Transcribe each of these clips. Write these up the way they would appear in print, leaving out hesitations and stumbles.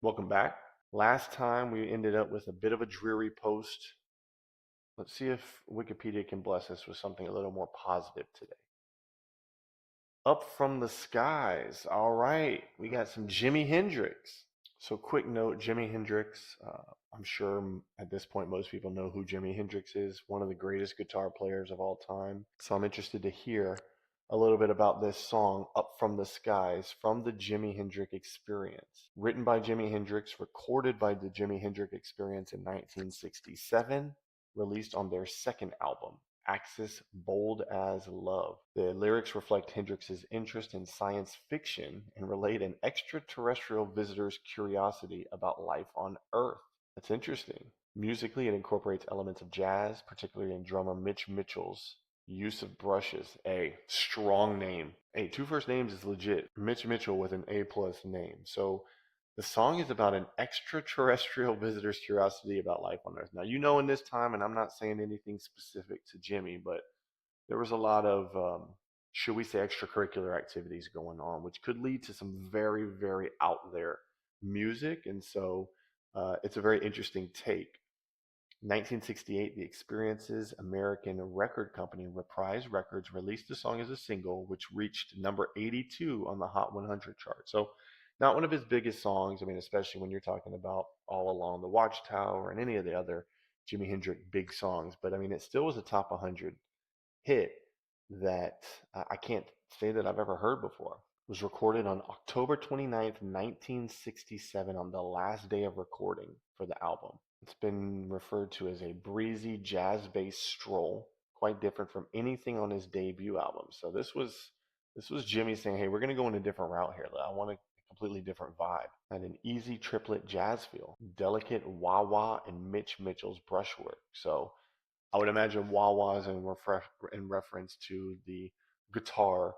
Welcome back. Last time we ended up with a bit of a dreary post. Let's see if Wikipedia can bless us with something a little more positive today. Up from the skies. All right, we got some Jimi Hendrix. So, quick note, Jimi Hendrix, I'm sure at this point most people know who Jimi Hendrix is, one of the greatest guitar players of all time. So, I'm interested to hear a little bit about this song, Up from the Skies, from the Jimi Hendrix Experience. Written by Jimi Hendrix, recorded by the Jimi Hendrix Experience in 1967, released on their second album, Axis Bold as Love. The lyrics reflect Hendrix's interest in science fiction and relate an extraterrestrial visitor's curiosity about life on Earth. That's interesting. Musically, it incorporates elements of jazz, particularly in drummer Mitch Mitchell's use of brushes. A strong name. Hey, two first names is legit. Mitch Mitchell with an A plus name. So the song is about an extraterrestrial visitor's curiosity about life on Earth. Now, in this time, and I'm not saying anything specific to Jimmy, but there was a lot of, should we say, extracurricular activities going on, which could lead to some very, very out there music. And so it's a very interesting take. 1968, the Experience's American record company, Reprise Records, released the song as a single, which reached number 82 on the Hot 100 chart. So, not one of his biggest songs. I mean, especially when you're talking about All Along the Watchtower and any of the other Jimi Hendrix big songs. But I mean, it still was a top 100 hit that I can't say that I've ever heard before. It was recorded on October 29th, 1967, on the last day of recording for the album. It's been referred to as a breezy jazz-based stroll, quite different from anything on his debut album. So this was Jimmy saying, "Hey, we're going to go in a different route here. I want a completely different vibe." And an easy triplet jazz feel, delicate wah-wah and Mitch Mitchell's brushwork. So I would imagine wah-wahs in reference to the guitar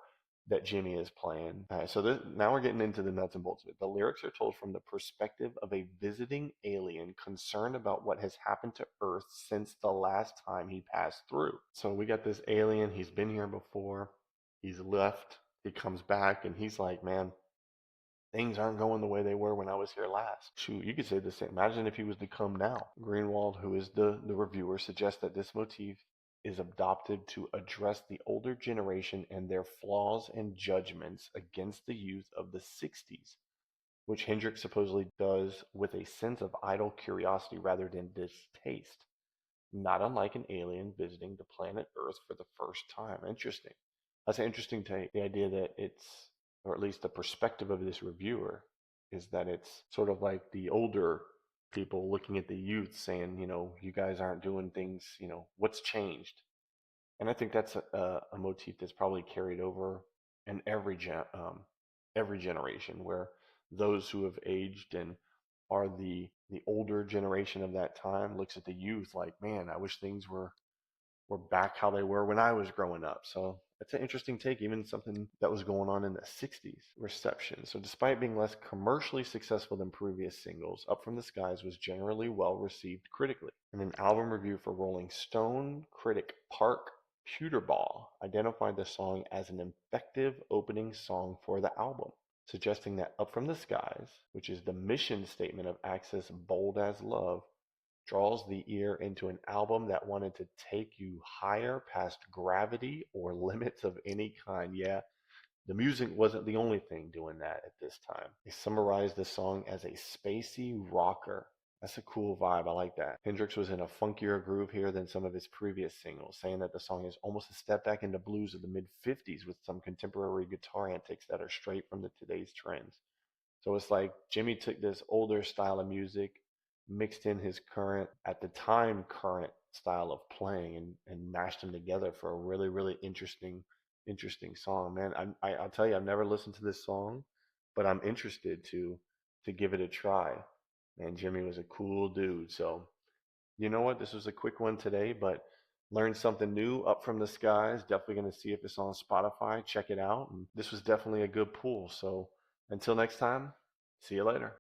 that Jimmy is playing. So now we're getting into the nuts and bolts of it. The lyrics are told from the perspective of a visiting alien concerned about what has happened to Earth since the last time he passed through. So we got this alien. He's been here before. He's left. He comes back and he's like, man, things aren't going the way they were when I was here last. Shoot, you could say the same. Imagine if he was to come now. Greenwald, who is the reviewer, suggests that this motif is adopted to address the older generation and their flaws and judgments against the youth of the 60s, which Hendrix supposedly does with a sense of idle curiosity rather than distaste, not unlike an alien visiting the planet Earth for the first time. Interesting. That's an interesting take. The idea that it's, or at least the perspective of this reviewer, is that it's sort of like the older people looking at the youth saying, you guys aren't doing things, what's changed? And I think that's a motif that's probably carried over in every generation, where those who have aged and are the older generation of that time looks at the youth like, man, I wish things were back how they were when I was growing up. So that's an interesting take, even something that was going on in the 60s reception. So despite being less commercially successful than previous singles, Up From the Skies was generally well received critically. In an album review for Rolling Stone, critic Park Pewterball identified the song as an effective opening song for the album, suggesting that Up From the Skies, which is the mission statement of Axis Bold as Love, draws the ear into an album that wanted to take you higher past gravity or limits of any kind. Yeah, the music wasn't the only thing doing that at this time. They summarized the song as a spacey rocker. That's a cool vibe. I like that. Hendrix was in a funkier groove here than some of his previous singles, saying that the song is almost a step back into blues of the mid 50s with some contemporary guitar antics that are straight from today's trends. So it's like Jimmy took this older style of music, mixed in his current, at the time, current style of playing and mashed them together for a really, really interesting song. Man, I'll tell you, I've never listened to this song, but I'm interested to give it a try. Man, Jimmy was a cool dude. So you know what? This was a quick one today, but learned something new. Up from the Skies. Definitely going to see if it's on Spotify. Check it out. And this was definitely a good pull. So until next time, see you later.